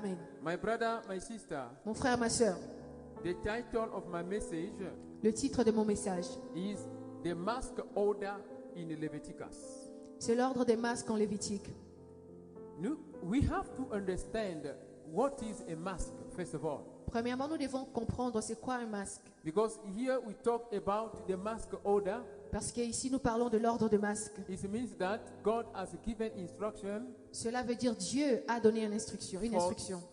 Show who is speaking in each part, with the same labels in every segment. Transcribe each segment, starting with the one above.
Speaker 1: Amen.
Speaker 2: My brother, my sister,
Speaker 1: Mon frère, ma soeur,
Speaker 2: the title of my message
Speaker 1: le titre de mon message,
Speaker 2: is The Mask Order in Leviticus.
Speaker 1: c'est l'ordre des masques en Lévitique.
Speaker 2: We have to understand what is a mask, first of all.
Speaker 1: Premièrement, nous devons comprendre c'est quoi un masque.
Speaker 2: Because here we talk about the mask order.
Speaker 1: Parce qu'ici, nous parlons de l'ordre de masque.
Speaker 2: It means that God has given instruction
Speaker 1: Cela veut dire Dieu a donné une instruction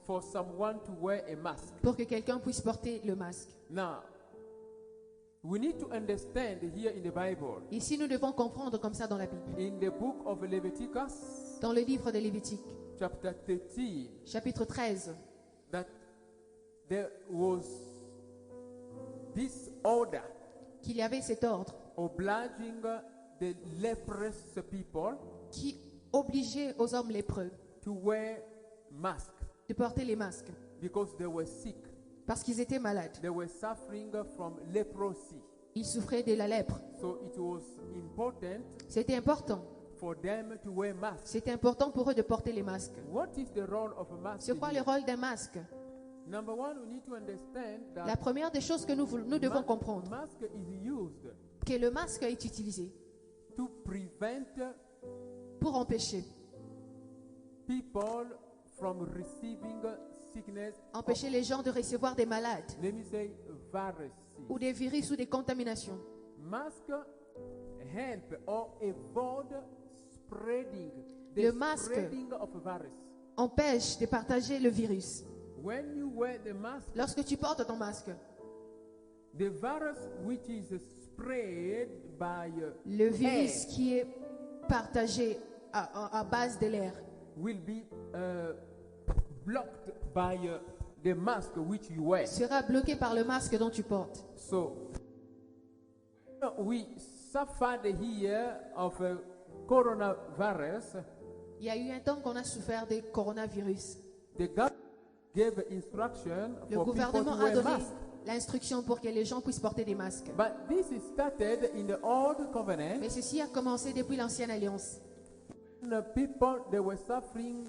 Speaker 2: for someone to wear a mask.
Speaker 1: pour que quelqu'un puisse porter le masque.
Speaker 2: Now, we need to understand here in the Bible,
Speaker 1: Ici, nous devons comprendre comme ça dans la Bible.
Speaker 2: in the book of Leviticus,
Speaker 1: Dans le livre de Lévitique,
Speaker 2: chapter 13,
Speaker 1: chapitre 13,
Speaker 2: that there was this order
Speaker 1: qu'il y avait cet ordre
Speaker 2: obliging the leprous people
Speaker 1: qui obligeait aux hommes lépreux
Speaker 2: to wear masks
Speaker 1: de porter les masques
Speaker 2: because they were sick.
Speaker 1: parce qu'ils étaient malades.
Speaker 2: They were suffering from leprosy.
Speaker 1: Ils souffraient de la lèpre.
Speaker 2: So it was important
Speaker 1: C'était important.
Speaker 2: for them to wear masks.
Speaker 1: C'était important pour eux de porter les masques.
Speaker 2: What is the role of a mask?
Speaker 1: C'est quoi le rôle d'un masque?
Speaker 2: Number one, we need to understand that
Speaker 1: La première des choses que nous devons comprendre,
Speaker 2: mask is used
Speaker 1: que le masque est utilisé
Speaker 2: to prevent
Speaker 1: pour empêcher
Speaker 2: people from receiving sickness.
Speaker 1: les gens de recevoir des malades
Speaker 2: Let me say viruses.
Speaker 1: ou des virus ou des contaminations.
Speaker 2: Mask help or avoid spreading
Speaker 1: Le masque
Speaker 2: spreading of a virus.
Speaker 1: Empêche de partager le virus.
Speaker 2: When you wear the mask,
Speaker 1: Lorsque tu portes ton masque,
Speaker 2: the virus which is spread by
Speaker 1: le virus
Speaker 2: air
Speaker 1: qui est partagé à base de l'air
Speaker 2: will be blocked by the mask which you wear.
Speaker 1: sera bloqué par le masque dont tu portes.
Speaker 2: So we suffered here of a coronavirus.
Speaker 1: Il y a eu un temps qu'on a souffert des coronavirus.
Speaker 2: The government gave instruction
Speaker 1: Le
Speaker 2: for people
Speaker 1: gouvernement
Speaker 2: to
Speaker 1: a
Speaker 2: wear
Speaker 1: donné
Speaker 2: masks.
Speaker 1: l'instruction pour que les gens puissent porter des masques.
Speaker 2: But this is started in the Old Covenant.
Speaker 1: Mais ceci a commencé depuis l'Ancienne Alliance.
Speaker 2: The people they were suffering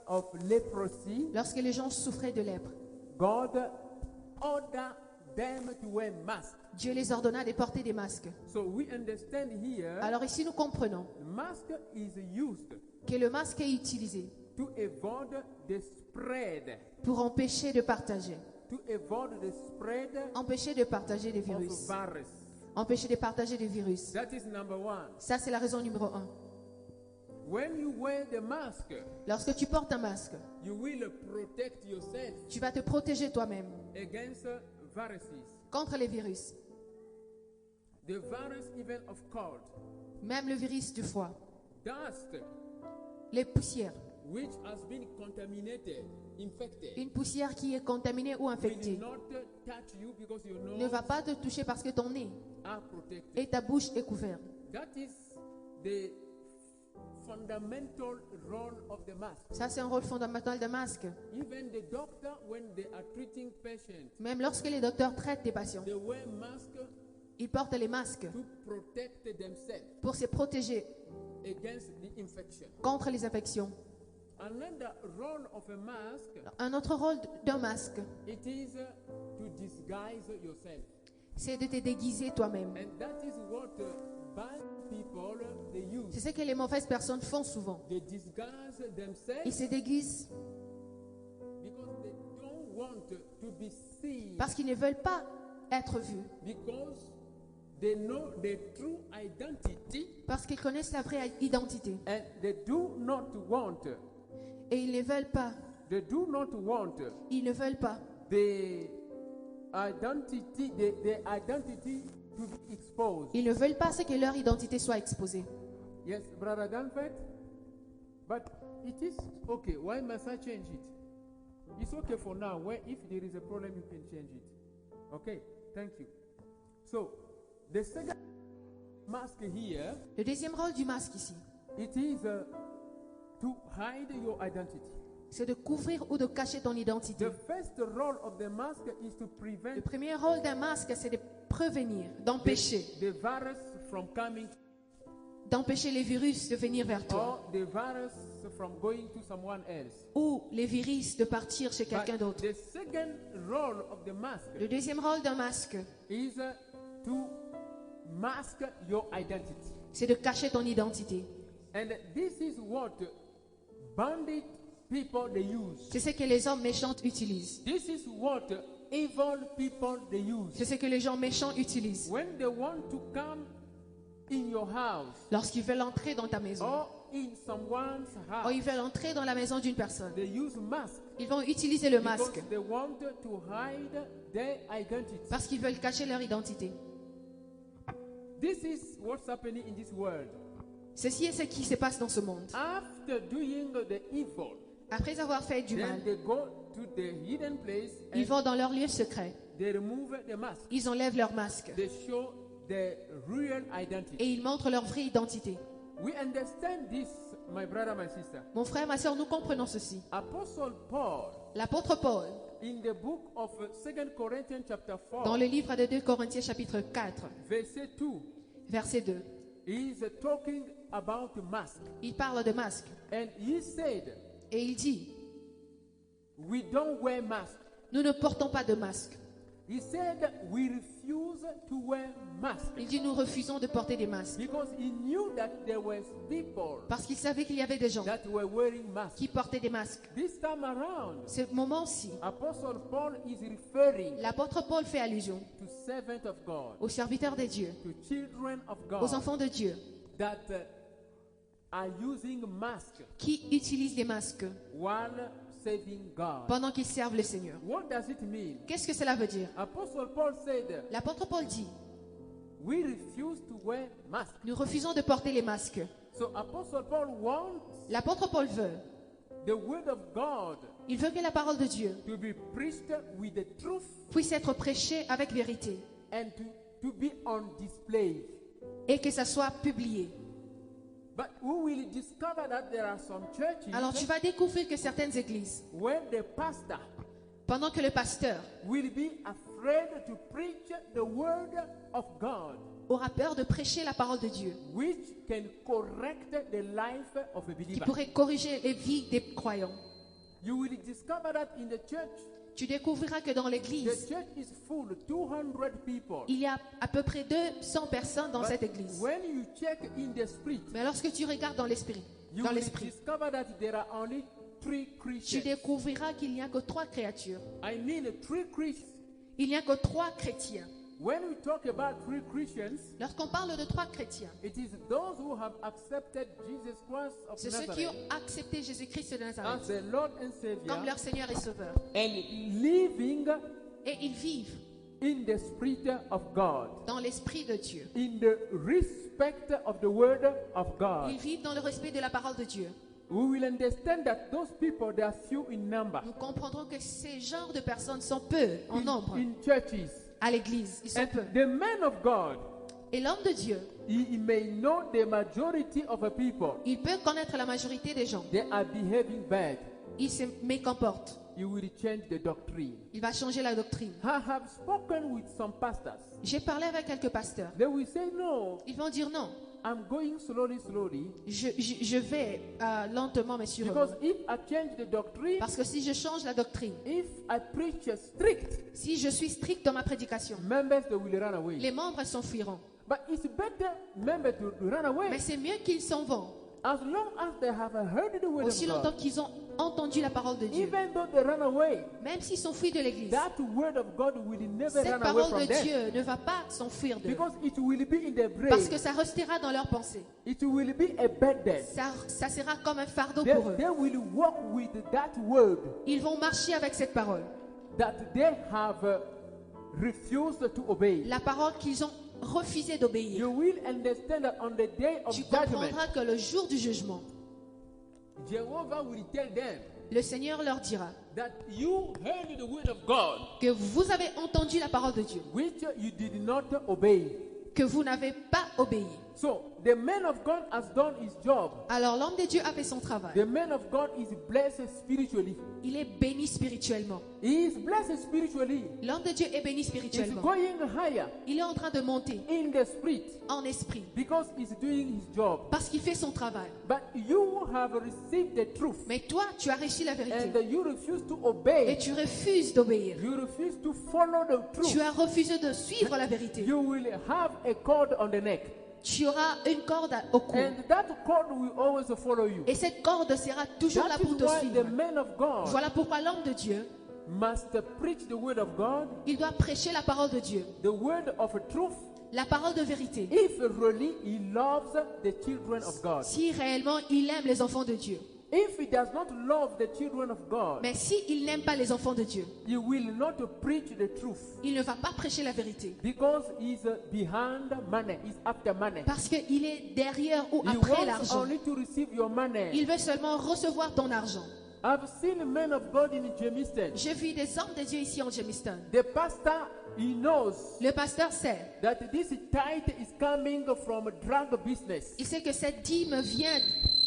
Speaker 2: of leprosy.
Speaker 1: Lorsque les gens souffraient de lèpre,
Speaker 2: God ordered them to wear masks.
Speaker 1: Dieu les ordonna de porter des masques.
Speaker 2: So we understand here
Speaker 1: Alors ici, nous comprenons
Speaker 2: the mask is used
Speaker 1: que le masque est utilisé
Speaker 2: to avoid the spread,
Speaker 1: pour empêcher de partager.
Speaker 2: to avoid the spread
Speaker 1: Empêcher de partager des
Speaker 2: of
Speaker 1: virus.
Speaker 2: virus.
Speaker 1: Empêcher de partager des virus.
Speaker 2: That is number one.
Speaker 1: Ça, c'est la raison numéro 1.
Speaker 2: When you wear the mask,
Speaker 1: Lorsque tu portes un masque,
Speaker 2: you will protect yourself
Speaker 1: tu vas te protéger toi-même
Speaker 2: against viruses.
Speaker 1: contre les virus.
Speaker 2: The virus even of cold,
Speaker 1: Même le virus du foie,
Speaker 2: dust,
Speaker 1: les poussières.
Speaker 2: which has been contaminated, infected,
Speaker 1: Une poussière qui est contaminée ou
Speaker 2: will
Speaker 1: infectée
Speaker 2: not touch you because your
Speaker 1: ne
Speaker 2: nose
Speaker 1: va pas te toucher parce que ton nez
Speaker 2: are protected.
Speaker 1: et ta bouche est couverte.
Speaker 2: That is the fundamental role of the mask.
Speaker 1: Ça, c'est un rôle fondamental d'un masque.
Speaker 2: Even the doctor, when they are treating patients,
Speaker 1: Même lorsque les docteurs traitent des patients,
Speaker 2: they wear mask
Speaker 1: ils portent les masques
Speaker 2: to protect themselves
Speaker 1: pour se protéger
Speaker 2: against the infection.
Speaker 1: contre les infections.
Speaker 2: Another role of a mask,
Speaker 1: Un autre rôle d'un masque,
Speaker 2: it is to disguise yourself.
Speaker 1: c'est de te déguiser toi-même.
Speaker 2: And that is what bad people they use.
Speaker 1: C'est ce que les mauvaises personnes font souvent.
Speaker 2: They disguise
Speaker 1: Ils
Speaker 2: themselves
Speaker 1: se déguisent
Speaker 2: because they don't want to be seen.
Speaker 1: parce qu'ils ne veulent pas être vus,
Speaker 2: Because they know the true identity
Speaker 1: parce qu'ils connaissent la vraie identité.
Speaker 2: and they do not want
Speaker 1: Et ils ne veulent pas,
Speaker 2: the identity to be exposed.
Speaker 1: ils ne veulent pas que leur identité soit exposée.
Speaker 2: Yes, Brother Danfet? But it is okay. Why must I change it? It's okay for now. Where if there is a problem, you can change it. Okay, thank you. So, the second mask here,
Speaker 1: Le deuxième rôle du masque ici,
Speaker 2: it is to hide your identity.
Speaker 1: c'est de couvrir ou de cacher ton identité.
Speaker 2: The first role of the mask is to prevent
Speaker 1: Le premier rôle d'un masque, c'est de prévenir, d'empêcher
Speaker 2: the virus from coming.
Speaker 1: d'empêcher les virus de venir vers toi,
Speaker 2: or the virus from going to someone else.
Speaker 1: ou les virus de partir chez quelqu'un
Speaker 2: But
Speaker 1: d'autre.
Speaker 2: the second role of the mask
Speaker 1: Le deuxième rôle d'un masque,
Speaker 2: is to mask your identity.
Speaker 1: c'est de cacher ton identité.
Speaker 2: And this is what bandit people they use.
Speaker 1: C'est ce que les hommes méchants utilisent.
Speaker 2: This is what evil people they use.
Speaker 1: C'est ce que les gens méchants utilisent.
Speaker 2: When they want to come in your house
Speaker 1: Lorsqu'ils veulent entrer dans ta maison,
Speaker 2: or in someone's
Speaker 1: ou
Speaker 2: house,
Speaker 1: ils veulent entrer dans la maison d'une personne,
Speaker 2: they use mask
Speaker 1: ils vont utiliser le
Speaker 2: because
Speaker 1: masque
Speaker 2: they want to hide their identity.
Speaker 1: parce qu'ils veulent cacher leur identité.
Speaker 2: This is what's happening in this world.
Speaker 1: Ceci est ce qui se passe dans ce monde.
Speaker 2: After doing the evil,
Speaker 1: Après avoir fait du
Speaker 2: then
Speaker 1: mal,
Speaker 2: they go to the hidden place
Speaker 1: ils
Speaker 2: and
Speaker 1: vont dans leur lieu secret.
Speaker 2: they remove the mask.
Speaker 1: Ils enlèvent leur masque
Speaker 2: They show their real identity.
Speaker 1: et ils montrent leur vraie identité.
Speaker 2: We understand this, my brother, my sister.
Speaker 1: Mon frère, ma soeur, nous comprenons ceci.
Speaker 2: Apostle Paul,
Speaker 1: L'apôtre Paul,
Speaker 2: in the book of 2 Corinthians chapter 4,
Speaker 1: dans le livre de 2 Corinthiens chapitre 4,
Speaker 2: verset 2,
Speaker 1: verset 2,
Speaker 2: he is talking about mask.
Speaker 1: il parle de masque
Speaker 2: And he said,
Speaker 1: et il dit,
Speaker 2: we don't wear mask.
Speaker 1: nous ne portons pas de masque.
Speaker 2: He said, we refuse to wear mask.
Speaker 1: Il dit, nous refusons de porter des masques
Speaker 2: Because he knew that there was people
Speaker 1: parce qu'il savait qu'il y avait des gens
Speaker 2: that were wearing masks.
Speaker 1: qui portaient des masques.
Speaker 2: This time around,
Speaker 1: Ce moment-ci,
Speaker 2: Apostle Paul is referring
Speaker 1: l'apôtre Paul fait allusion
Speaker 2: to servants of God,
Speaker 1: aux serviteurs de Dieu,
Speaker 2: to children of
Speaker 1: aux
Speaker 2: God
Speaker 1: enfants de Dieu
Speaker 2: that are using masks
Speaker 1: qui utilisent les masques
Speaker 2: while serving God.
Speaker 1: pendant qu'ils servent le Seigneur.
Speaker 2: What does it mean?
Speaker 1: Qu'est-ce que cela veut dire?
Speaker 2: Apostle Paul said,
Speaker 1: L'apôtre Paul dit,
Speaker 2: we refuse to wear masks.
Speaker 1: nous refusons de porter les masques.
Speaker 2: So Apostle Paul wants
Speaker 1: L'apôtre Paul veut,
Speaker 2: the word of God
Speaker 1: il veut que la parole de Dieu
Speaker 2: to be preached with the truth
Speaker 1: puisse être prêchée avec vérité
Speaker 2: and to be on display.
Speaker 1: et que ça soit publié.
Speaker 2: But we will discover that there are some churches
Speaker 1: Alors tu vas découvrir que certaines églises,
Speaker 2: where the pastor
Speaker 1: pendant que le pasteur
Speaker 2: will be afraid to preach the word of God,
Speaker 1: aura peur de prêcher la parole de Dieu,
Speaker 2: which can correct the life of a
Speaker 1: qui
Speaker 2: believer.
Speaker 1: pourrait corriger les vies des croyants.
Speaker 2: You will discover that in the church.
Speaker 1: Tu découvriras que dans
Speaker 2: The
Speaker 1: l'église,
Speaker 2: church is full, 200 people.
Speaker 1: il y a à peu près 200 personnes dans
Speaker 2: But
Speaker 1: cette église.
Speaker 2: when you check in the spirit,
Speaker 1: Mais lorsque tu regardes dans l'esprit,
Speaker 2: you will discover that there are only 3
Speaker 1: tu
Speaker 2: Christians.
Speaker 1: découvriras qu'il n'y a que 3 créatures.
Speaker 2: I mean 3 Christians.
Speaker 1: Il n'y a que 3 chrétiens.
Speaker 2: When we talk about 3 Christians,
Speaker 1: Lorsqu'on parle de 3 chrétiens,
Speaker 2: it is those who have accepted Jesus Christ of
Speaker 1: c'est ceux qui
Speaker 2: Nazareth
Speaker 1: ont accepté Jésus-Christ de
Speaker 2: as
Speaker 1: Nazareth
Speaker 2: the Lord and Savior
Speaker 1: comme leur Seigneur et Sauveur.
Speaker 2: and living
Speaker 1: Et ils vivent
Speaker 2: in the Spirit of God,
Speaker 1: dans l'esprit de Dieu.
Speaker 2: in the respect of the Word of God.
Speaker 1: Ils vivent dans le respect de la parole de Dieu.
Speaker 2: We will understand that those people, they are few in number
Speaker 1: Nous comprendrons que ces genres de personnes sont peu en nombre
Speaker 2: in churches.
Speaker 1: à l'église. Ils sont
Speaker 2: And
Speaker 1: peu.
Speaker 2: the man of God,
Speaker 1: Et l'homme de Dieu,
Speaker 2: he may know the majority of the people.
Speaker 1: il peut connaître la majorité des gens.
Speaker 2: They are behaving bad.
Speaker 1: Il se mécomporte.
Speaker 2: You will change the doctrine.
Speaker 1: Il va changer la doctrine.
Speaker 2: I have spoken with some pastors.
Speaker 1: J'ai parlé avec quelques pasteurs.
Speaker 2: They will say, no,
Speaker 1: Ils vont dire non.
Speaker 2: I'm going slowly.
Speaker 1: Je vais lentement mais sûrement.
Speaker 2: Because if I change the doctrine,
Speaker 1: Parce que si je change la doctrine,
Speaker 2: if I preach strict,
Speaker 1: si je suis strict dans ma prédication,
Speaker 2: members they will run away.
Speaker 1: les membres s'enfuiront.
Speaker 2: But it's better members to run away
Speaker 1: Mais c'est mieux qu'ils s'en vont.
Speaker 2: as long as they have heard the word
Speaker 1: Aussi
Speaker 2: of
Speaker 1: longtemps
Speaker 2: God.
Speaker 1: qu'ils ont entendu la parole de Dieu.
Speaker 2: Even though they run away,
Speaker 1: Même s'ils s'enfuient de l'église,
Speaker 2: that word of God will never
Speaker 1: cette
Speaker 2: run away
Speaker 1: parole
Speaker 2: from
Speaker 1: de
Speaker 2: them.
Speaker 1: Dieu ne va pas s'enfuir d'eux.
Speaker 2: Because it will be in their brain.
Speaker 1: Parce que ça restera dans leurs pensées.
Speaker 2: It will be a burden.
Speaker 1: Ça sera comme un fardeau
Speaker 2: They,
Speaker 1: pour eux.
Speaker 2: they will walk with that word
Speaker 1: Ils vont marcher avec cette parole.
Speaker 2: that they have refused to obey.
Speaker 1: La parole qu'ils ont refusé d'obéir.
Speaker 2: You will understand that on the day of
Speaker 1: Tu
Speaker 2: judgment,
Speaker 1: comprendras que le jour du jugement,
Speaker 2: Jehovah will tell them
Speaker 1: le Seigneur leur dira
Speaker 2: that you heard the word of God,
Speaker 1: que vous avez entendu la parole de Dieu,
Speaker 2: which you did not obey.
Speaker 1: que vous n'avez pas obéi.
Speaker 2: So the man of God has done his job.
Speaker 1: Alors l'homme de Dieu a fait son travail.
Speaker 2: The man of God is blessed spiritually.
Speaker 1: Il est béni spirituellement.
Speaker 2: He is blessed spiritually.
Speaker 1: L'homme de Dieu est béni
Speaker 2: He's
Speaker 1: spirituellement.
Speaker 2: going higher
Speaker 1: Il est en train de monter
Speaker 2: in the spirit
Speaker 1: en esprit
Speaker 2: because he's doing his job.
Speaker 1: parce qu'il fait son travail.
Speaker 2: But you have received the truth
Speaker 1: Mais toi, tu as reçu la
Speaker 2: and
Speaker 1: vérité
Speaker 2: you refuse to
Speaker 1: et
Speaker 2: obey.
Speaker 1: tu refuses d'obéir.
Speaker 2: You refuse to follow the
Speaker 1: Tu
Speaker 2: truth.
Speaker 1: as refusé de suivre la vérité.
Speaker 2: You will have a cord on the neck.
Speaker 1: Tu auras une corde au cou.
Speaker 2: And that cord will always follow you.
Speaker 1: Et cette corde sera toujours là
Speaker 2: That
Speaker 1: pour
Speaker 2: is
Speaker 1: te
Speaker 2: why the
Speaker 1: suivre.
Speaker 2: man of God
Speaker 1: Voilà pourquoi l'homme de Dieu,
Speaker 2: must preach the word of God,
Speaker 1: il doit prêcher la parole de Dieu,
Speaker 2: the word of truth,
Speaker 1: la parole de vérité.
Speaker 2: if really he loves the children of God.
Speaker 1: Si réellement il aime les enfants de Dieu.
Speaker 2: If he does not love the children of God,
Speaker 1: Mais si il n'aime pas les enfants de Dieu,
Speaker 2: he will not preach the truth
Speaker 1: il ne va pas prêcher la vérité.
Speaker 2: because he's behind money, he's after money.
Speaker 1: Parce qu'il est derrière ou
Speaker 2: He
Speaker 1: après
Speaker 2: wants
Speaker 1: l'argent.
Speaker 2: only to receive your money.
Speaker 1: Il veut seulement recevoir ton argent.
Speaker 2: I've seen men of God in Jamestown.
Speaker 1: J'ai vu des hommes de Dieu ici en Jamestown.
Speaker 2: The pastor, he knows
Speaker 1: Le pasteur sait.
Speaker 2: that this tithe is coming from drug business.
Speaker 1: Il sait que cette dîme vient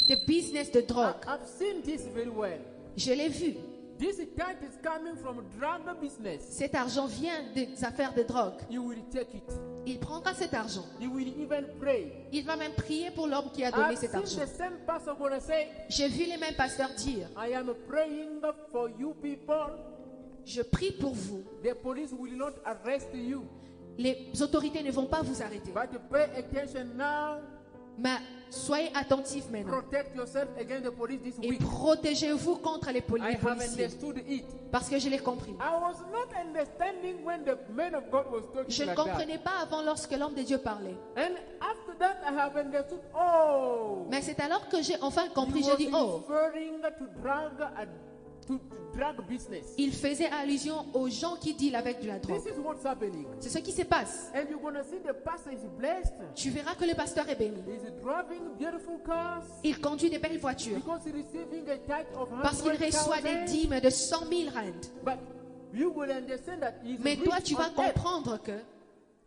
Speaker 1: de business de drogue.
Speaker 2: I've seen this very well.
Speaker 1: Je l'ai vu.
Speaker 2: This tithe is coming from drug business.
Speaker 1: Cet argent vient des affaires de drogue.
Speaker 2: You will take it.
Speaker 1: Il prendra cet argent.
Speaker 2: You will even pray.
Speaker 1: Il va même prier pour l'homme qui a donné
Speaker 2: I've
Speaker 1: cet
Speaker 2: seen
Speaker 1: argent.
Speaker 2: the same pastor gonna say,
Speaker 1: J'ai vu les mêmes pasteurs dire,
Speaker 2: I am praying for you people.
Speaker 1: je prie pour vous.
Speaker 2: The police will not arrest you.
Speaker 1: Les autorités ne vont pas vous arrêter.
Speaker 2: But pay attention now.
Speaker 1: Mais soyez attentifs maintenant.
Speaker 2: Protect yourself against the police this
Speaker 1: Et
Speaker 2: week.
Speaker 1: protégez-vous contre les
Speaker 2: I have
Speaker 1: policiers.
Speaker 2: understood it.
Speaker 1: Parce que je l'ai compris.
Speaker 2: I was not understanding when the man of God was talking
Speaker 1: Je ne
Speaker 2: like that.
Speaker 1: comprenais pas avant lorsque l'homme de Dieu parlait.
Speaker 2: And after that, I have understood. Oh,
Speaker 1: Mais c'est alors que j'ai enfin
Speaker 2: he
Speaker 1: compris.
Speaker 2: was
Speaker 1: J'ai dit, oh,
Speaker 2: referring to drug business.
Speaker 1: il faisait allusion aux gens qui dealent avec de la drogue.
Speaker 2: This is what's happening.
Speaker 1: C'est ce qui se passe.
Speaker 2: And you're gonna see the pastor is blessed.
Speaker 1: Tu verras que le pasteur est béni.
Speaker 2: He's driving beautiful cars
Speaker 1: Il conduit des belles voitures
Speaker 2: because he's receiving a tithe of
Speaker 1: parce qu'il reçoit des
Speaker 2: 100,000.
Speaker 1: dîmes de 100 000 rand.
Speaker 2: But you will understand that he's
Speaker 1: Mais toi,
Speaker 2: rich
Speaker 1: tu vas
Speaker 2: on earth.
Speaker 1: comprendre que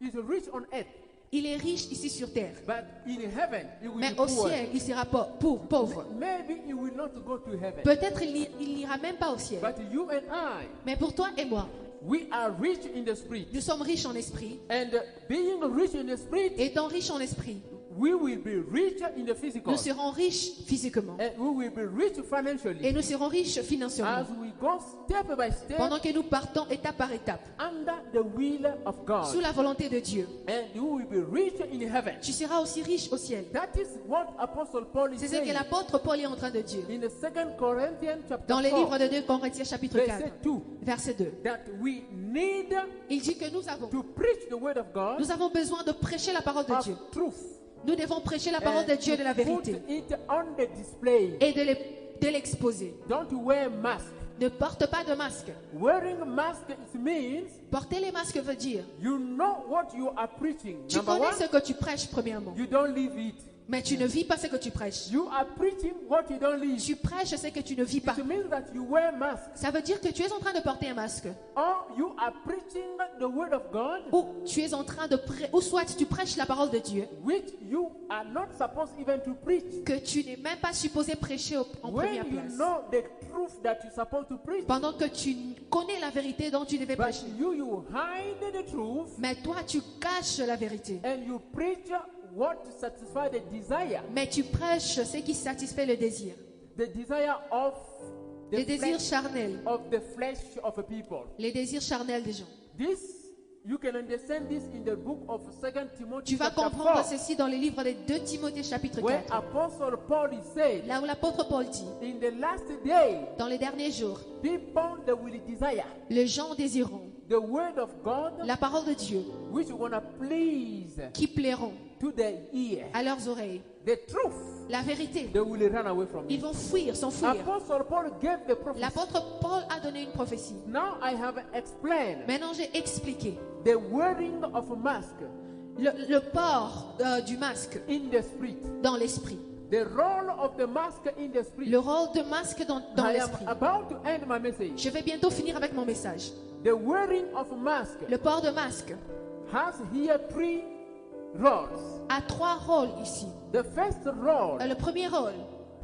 Speaker 2: He's rich on earth.
Speaker 1: il est riche ici sur terre.
Speaker 2: But in heaven, he will
Speaker 1: Mais
Speaker 2: be
Speaker 1: au
Speaker 2: poor.
Speaker 1: ciel, il sera pauvre.
Speaker 2: Maybe he will not go to heaven.
Speaker 1: Peut-être il n'ira même pas au ciel.
Speaker 2: But you and I,
Speaker 1: Mais pour toi et moi,
Speaker 2: we are rich in the spirit.
Speaker 1: nous sommes riches en esprit.
Speaker 2: And being rich in the spirit,
Speaker 1: Étant riches en esprit,
Speaker 2: we will be rich in the physical.
Speaker 1: nous serons riches physiquement.
Speaker 2: And we will be rich financially.
Speaker 1: Et nous serons riches financièrement.
Speaker 2: As we go step by step
Speaker 1: Pendant que nous partons étape par étape,
Speaker 2: under the will of
Speaker 1: sous
Speaker 2: God.
Speaker 1: la volonté de Dieu.
Speaker 2: And you will be rich in heaven.
Speaker 1: Tu seras aussi riche au ciel.
Speaker 2: That is what Apostle Paul is
Speaker 1: C'est ce que
Speaker 2: saying.
Speaker 1: l'apôtre Paul est en train de dire.
Speaker 2: In the 2 Corinthians chapter
Speaker 1: Dans le
Speaker 2: 4,
Speaker 1: livre de 2 Corinthiens chapitre 4,
Speaker 2: verset 2,
Speaker 1: verset 2.
Speaker 2: that we need
Speaker 1: Il dit que nous avons
Speaker 2: word of God
Speaker 1: besoin de prêcher la parole de
Speaker 2: of
Speaker 1: Dieu.
Speaker 2: truth.
Speaker 1: Nous devons prêcher la parole de
Speaker 2: And
Speaker 1: Dieu de la
Speaker 2: to
Speaker 1: vérité
Speaker 2: put it on the display.
Speaker 1: et de l'exposer.
Speaker 2: Don't wear mask.
Speaker 1: Ne porte pas de masque.
Speaker 2: Wearing mask it means
Speaker 1: Porter les masques veut dire,
Speaker 2: you know what you are preaching.
Speaker 1: tu
Speaker 2: Number
Speaker 1: connais
Speaker 2: one,
Speaker 1: ce que tu prêches premièrement,
Speaker 2: you don't live it.
Speaker 1: mais tu ne vis pas ce que tu prêches.
Speaker 2: You are preaching what you don't live.
Speaker 1: Tu prêches ce que tu ne vis pas.
Speaker 2: It means that you wear mask.
Speaker 1: Ça veut dire que tu es en train de porter un masque.
Speaker 2: Or you are preaching the word of God,
Speaker 1: Ou tu es en train de ou soit tu prêches la parole de Dieu
Speaker 2: which you are not supposed even to preach.
Speaker 1: que tu n'es même pas supposé prêcher en première
Speaker 2: When you
Speaker 1: place.
Speaker 2: know the truth that you're supposed to preach,
Speaker 1: Pendant que tu connais la vérité dont tu devais
Speaker 2: but
Speaker 1: prêcher.
Speaker 2: you hide the truth
Speaker 1: Mais toi, tu caches la vérité.
Speaker 2: and you preach what to satisfy the desire.
Speaker 1: Mais tu prêches ce qui satisfait le désir.
Speaker 2: The desire of
Speaker 1: Les
Speaker 2: the
Speaker 1: désirs
Speaker 2: flesh,
Speaker 1: charnels.
Speaker 2: of the flesh of a people.
Speaker 1: Les désirs charnels des gens.
Speaker 2: This you can understand this in the book of 2 Timothy
Speaker 1: Tu vas
Speaker 2: chapter
Speaker 1: comprendre
Speaker 2: 4,
Speaker 1: ceci dans le livre de 2 Timothée chapitre
Speaker 2: where
Speaker 1: 4.
Speaker 2: Apostle Paul is saying,
Speaker 1: Là où l'apôtre Paul dit,
Speaker 2: in the last day,
Speaker 1: dans les derniers jours,
Speaker 2: people that will desire
Speaker 1: les gens désireront
Speaker 2: the word of God,
Speaker 1: la parole de Dieu
Speaker 2: which wanna please
Speaker 1: qui plairont
Speaker 2: to their ear.
Speaker 1: à leurs oreilles.
Speaker 2: The truth,
Speaker 1: La vérité.
Speaker 2: they will run away from
Speaker 1: Ils
Speaker 2: it.
Speaker 1: vont fuir, s'enfuir.
Speaker 2: Apostle Paul gave the prophecy.
Speaker 1: L'apôtre Paul a donné une prophétie.
Speaker 2: Now I have explained
Speaker 1: Maintenant, j'ai expliqué
Speaker 2: the wearing of a mask
Speaker 1: le port du masque
Speaker 2: in the spirit.
Speaker 1: dans l'esprit.
Speaker 2: The role of the mask in the spirit.
Speaker 1: Le rôle de masque dans
Speaker 2: I
Speaker 1: l'esprit.
Speaker 2: am about to end my message.
Speaker 1: Je vais bientôt finir avec mon message.
Speaker 2: The wearing of a mask
Speaker 1: Le port de masque
Speaker 2: has here three roles.
Speaker 1: a 3 rôles ici.
Speaker 2: The first role
Speaker 1: Le premier rôle,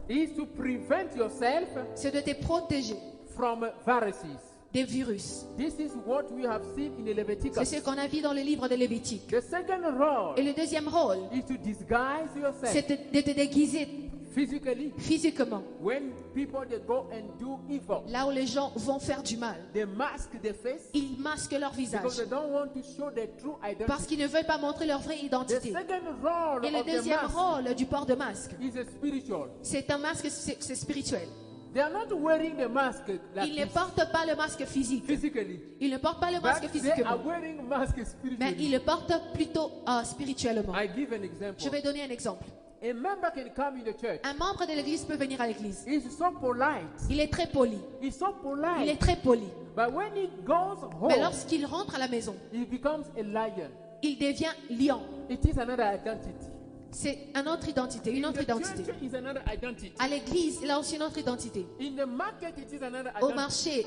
Speaker 2: is to prevent yourself
Speaker 1: c'est de te protéger
Speaker 2: from viruses.
Speaker 1: des virus.
Speaker 2: This is what we have seen in
Speaker 1: C'est
Speaker 2: Leviticus.
Speaker 1: ce qu'on a vu dans le livre de Lévitique.
Speaker 2: The second role
Speaker 1: Et le deuxième rôle,
Speaker 2: is to disguise yourself
Speaker 1: c'est de te déguiser
Speaker 2: physically
Speaker 1: physiquement.
Speaker 2: when people they go and do evil.
Speaker 1: Là où les gens vont faire du mal,
Speaker 2: They mask their face
Speaker 1: ils masquent leur
Speaker 2: because
Speaker 1: visage
Speaker 2: they don't want to show their true
Speaker 1: parce
Speaker 2: identity.
Speaker 1: qu'ils ne veulent pas montrer leur vraie
Speaker 2: The
Speaker 1: identité.
Speaker 2: second role
Speaker 1: Et le
Speaker 2: of the
Speaker 1: deuxième
Speaker 2: mask
Speaker 1: rôle du port de masque,
Speaker 2: is a spiritual.
Speaker 1: c'est un masque, c'est spirituel.
Speaker 2: They are not wearing the mask like
Speaker 1: Ils ne
Speaker 2: this
Speaker 1: portent pas le masque physique.
Speaker 2: physically,
Speaker 1: Ils ne portent pas le masque
Speaker 2: but they
Speaker 1: physiquement.
Speaker 2: are wearing mask
Speaker 1: Mais
Speaker 2: spiritually.
Speaker 1: ils le portent plutôt spirituellement.
Speaker 2: I give an example.
Speaker 1: Je vais donner un exemple.
Speaker 2: A member can come in the church.
Speaker 1: Un membre de l'église peut venir à l'église.
Speaker 2: He's so polite.
Speaker 1: Il est très poli.
Speaker 2: He's so
Speaker 1: Il est
Speaker 2: polite.
Speaker 1: très poli.
Speaker 2: But when he goes
Speaker 1: Mais
Speaker 2: home,
Speaker 1: lorsqu'il rentre à la maison,
Speaker 2: he becomes a lion.
Speaker 1: il devient lion.
Speaker 2: It is another identity.
Speaker 1: C'est une autre identité, une autre
Speaker 2: In the
Speaker 1: identité.
Speaker 2: church is another identity.
Speaker 1: À l'église, il a aussi une autre identité.
Speaker 2: In the market, it is another
Speaker 1: Au
Speaker 2: identity.
Speaker 1: marché,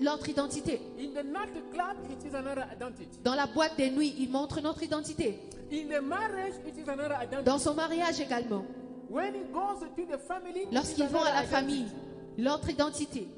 Speaker 1: l'autre identité.
Speaker 2: In the nightclub, it is another identity.
Speaker 1: Dans la boîte de nuit, il montre une autre identité.
Speaker 2: In the marriage, it is another identity.
Speaker 1: Dans son mariage également.
Speaker 2: When he goes to the family, it is
Speaker 1: Lorsqu'ils vont à
Speaker 2: another
Speaker 1: la famille,
Speaker 2: identity.
Speaker 1: l'autre identité.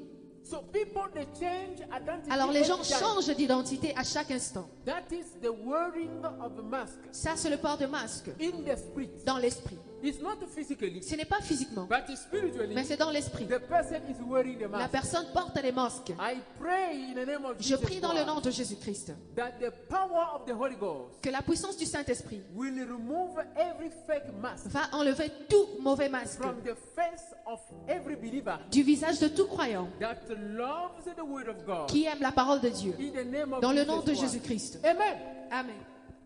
Speaker 2: So people they change identity.
Speaker 1: Alors les gens
Speaker 2: every time.
Speaker 1: changent d'identité à chaque instant.
Speaker 2: That is the wearing of the mask
Speaker 1: Ça, c'est le port de masque
Speaker 2: in the spirit.
Speaker 1: dans l'esprit.
Speaker 2: It's not physically,
Speaker 1: Ce n'est pas physiquement,
Speaker 2: but spiritually.
Speaker 1: mais c'est dans l'esprit.
Speaker 2: The person is wearing the
Speaker 1: La
Speaker 2: mask.
Speaker 1: personne porte des masques.
Speaker 2: I pray in the name of
Speaker 1: Je
Speaker 2: Jesus
Speaker 1: prie dans le
Speaker 2: Christ
Speaker 1: nom de Jésus-Christ
Speaker 2: that the power of the Holy Ghost
Speaker 1: que la puissance du Saint-Esprit
Speaker 2: will remove every fake mask
Speaker 1: va enlever tout mauvais masque
Speaker 2: from the face of every believer
Speaker 1: du visage de tout croyant
Speaker 2: that loves the word of God.
Speaker 1: qui aime la parole de Dieu.
Speaker 2: In the name of
Speaker 1: Dans le
Speaker 2: Jesus
Speaker 1: nom de
Speaker 2: Christ.
Speaker 1: Jésus-Christ.
Speaker 2: Amen.
Speaker 1: Amen.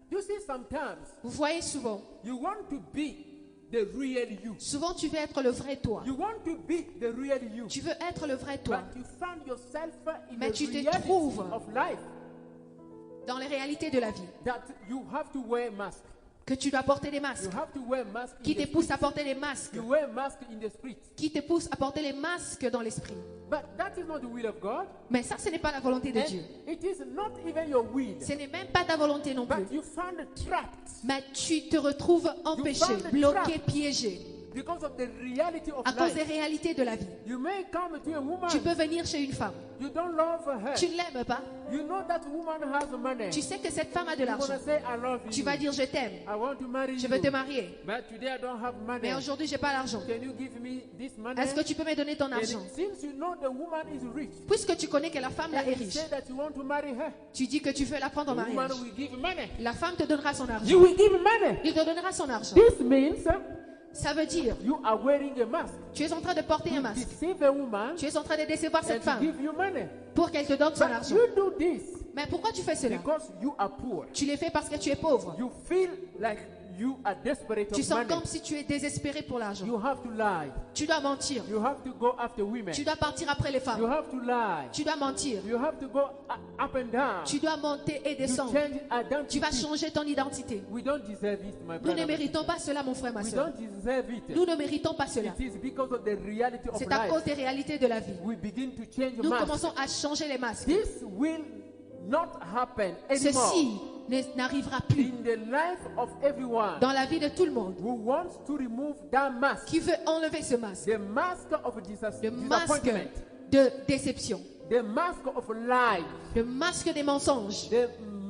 Speaker 2: You see, sometimes
Speaker 1: Vous voyez souvent,
Speaker 2: you want to be the real you.
Speaker 1: souvent tu veux être le vrai toi.
Speaker 2: You want to be the real you.
Speaker 1: Tu veux être le vrai toi
Speaker 2: But you find yourself in
Speaker 1: Mais
Speaker 2: the
Speaker 1: tu te
Speaker 2: reality
Speaker 1: trouves
Speaker 2: of life
Speaker 1: dans les réalités de la vie.
Speaker 2: that you have to wear mask.
Speaker 1: Que tu dois porter des masques.
Speaker 2: You have to wear mask
Speaker 1: Qui
Speaker 2: in
Speaker 1: te
Speaker 2: the
Speaker 1: poussent
Speaker 2: spirit.
Speaker 1: à porter les masques.
Speaker 2: You wear mask in the spirit.
Speaker 1: Qui te poussent à porter les masques dans l'esprit.
Speaker 2: But that is not the will of God.
Speaker 1: Mais ça, ce n'est pas la volonté de
Speaker 2: And
Speaker 1: Dieu.
Speaker 2: it is not even your will.
Speaker 1: Ce n'est même pas ta volonté non plus.
Speaker 2: But you found trapped
Speaker 1: Mais tu te retrouves empêché,
Speaker 2: found
Speaker 1: bloqué,
Speaker 2: trapped.
Speaker 1: piégé
Speaker 2: because of the reality of
Speaker 1: à cause des
Speaker 2: life.
Speaker 1: réalités de la vie.
Speaker 2: You may come to a woman.
Speaker 1: Tu peux venir chez une femme.
Speaker 2: You don't love her.
Speaker 1: Tu ne l'aimes pas.
Speaker 2: You know that woman has money.
Speaker 1: Tu sais que cette femme a de
Speaker 2: You
Speaker 1: l'argent.
Speaker 2: want to say, I love
Speaker 1: Tu
Speaker 2: you.
Speaker 1: vas dire je t'aime.
Speaker 2: I want to marry
Speaker 1: Je veux te
Speaker 2: you.
Speaker 1: marier.
Speaker 2: But today I don't have money.
Speaker 1: Mais aujourd'hui, j'ai pas l'argent.
Speaker 2: Can you give me this money?
Speaker 1: Est-ce que tu peux me donner ton
Speaker 2: And
Speaker 1: argent?
Speaker 2: since you know the woman is rich,
Speaker 1: Puisque tu connais que la femme là
Speaker 2: and
Speaker 1: est
Speaker 2: you
Speaker 1: riche,
Speaker 2: say that you want to marry her,
Speaker 1: tu dis que tu veux la prendre en
Speaker 2: the woman
Speaker 1: mariage.
Speaker 2: will give money.
Speaker 1: La femme te donnera son
Speaker 2: You
Speaker 1: argent.
Speaker 2: will give money.
Speaker 1: Il te donnera son argent.
Speaker 2: This means
Speaker 1: Ça veut dire,
Speaker 2: you are wearing a mask.
Speaker 1: tu es en train de porter un
Speaker 2: You
Speaker 1: masque.
Speaker 2: deceive a woman
Speaker 1: Tu es en train de décevoir
Speaker 2: and
Speaker 1: cette
Speaker 2: to
Speaker 1: femme
Speaker 2: give you money.
Speaker 1: pour qu'elle te donne son
Speaker 2: But
Speaker 1: argent.
Speaker 2: you do this
Speaker 1: Mais pourquoi tu fais cela?
Speaker 2: because you are poor.
Speaker 1: Tu le fais parce que tu es pauvre.
Speaker 2: You feel like you are desperate
Speaker 1: Tu
Speaker 2: of
Speaker 1: sens
Speaker 2: money.
Speaker 1: comme si tu es désespéré pour l'argent.
Speaker 2: You have to lie.
Speaker 1: Tu dois mentir.
Speaker 2: You have to go after women.
Speaker 1: Tu dois partir après les
Speaker 2: You
Speaker 1: femmes.
Speaker 2: have to lie.
Speaker 1: Tu dois mentir.
Speaker 2: You have to go up and down.
Speaker 1: Tu dois monter et
Speaker 2: You
Speaker 1: descendre.
Speaker 2: change
Speaker 1: Tu vas
Speaker 2: identity.
Speaker 1: changer ton identité.
Speaker 2: We don't deserve it, my
Speaker 1: Nous
Speaker 2: brother.
Speaker 1: ne méritons pas cela, mon frère, ma
Speaker 2: We
Speaker 1: soeur.
Speaker 2: don't deserve it.
Speaker 1: Nous ne méritons pas cela.
Speaker 2: It is because of the reality of
Speaker 1: C'est à cause
Speaker 2: life.
Speaker 1: des réalités de la vie.
Speaker 2: We begin to change
Speaker 1: Nous
Speaker 2: masks.
Speaker 1: commençons à changer les masques.
Speaker 2: This will not happen anymore
Speaker 1: Ceci n'arrivera plus
Speaker 2: in the life of everyone
Speaker 1: dans la vie de tout le monde
Speaker 2: who wants to remove that mask,
Speaker 1: qui veut enlever ce masque.
Speaker 2: the mask of
Speaker 1: Le masque
Speaker 2: disappointment,
Speaker 1: de déception.
Speaker 2: the mask of lies,
Speaker 1: Le masque des mensonges.
Speaker 2: the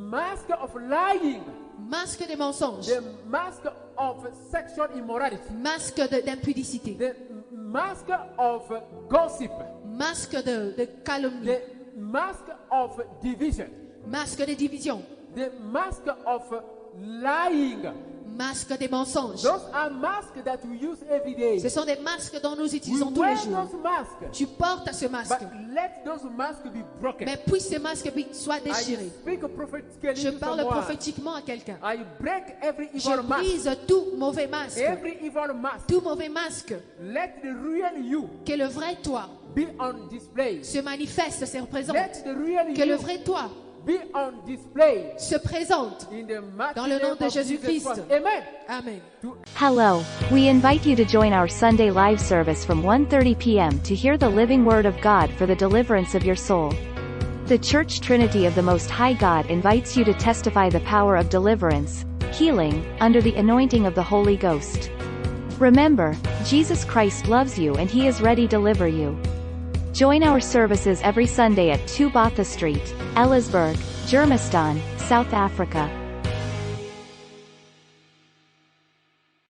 Speaker 2: mask of lying,
Speaker 1: Masque des mensonges.
Speaker 2: the mask of sexual immorality,
Speaker 1: Masque d'impudicité.
Speaker 2: the mask of gossip,
Speaker 1: Masque de calomnie.
Speaker 2: the mask of division,
Speaker 1: Masque de division.
Speaker 2: the mask of lying.
Speaker 1: Masque des mensonges.
Speaker 2: Those are masks that we use every day.
Speaker 1: Ce sont des masques dont nous
Speaker 2: We
Speaker 1: utilisons tous
Speaker 2: wear
Speaker 1: les jours.
Speaker 2: those masks,
Speaker 1: Tu portes ce masque.
Speaker 2: but let those masks be broken.
Speaker 1: Mais puisse ce masque soit
Speaker 2: I
Speaker 1: déchiré.
Speaker 2: speak prophetically
Speaker 1: Je
Speaker 2: to
Speaker 1: parle
Speaker 2: someone.
Speaker 1: prophétiquement à quelqu'un.
Speaker 2: I break every
Speaker 1: Je
Speaker 2: evil mask.
Speaker 1: brise tout mauvais masque.
Speaker 2: Every evil mask.
Speaker 1: Tout mauvais masque.
Speaker 2: Let the real you
Speaker 1: Que le vrai toi
Speaker 2: be on display.
Speaker 1: se manifeste, se représente.
Speaker 2: Let the real
Speaker 1: Que le
Speaker 2: you
Speaker 1: vrai toi
Speaker 2: be on display
Speaker 1: se présente.
Speaker 2: in the mighty
Speaker 1: Dans le nom
Speaker 2: name
Speaker 1: de
Speaker 2: of Jesus
Speaker 1: Jésus-Christ.
Speaker 2: Christ. Amen.
Speaker 1: Amen.
Speaker 3: Hello, we invite you to join our Sunday live service from 1:30 p.m. to hear the living Word of God for the deliverance of your soul. The Church Trinity of the Most High God invites you to testify the power of deliverance, healing, under the anointing of the Holy Ghost. Remember, Jesus Christ loves you and He is ready to deliver you. Join our services every Sunday at 2 Botha Street, Ellisburg, Germiston, South Africa.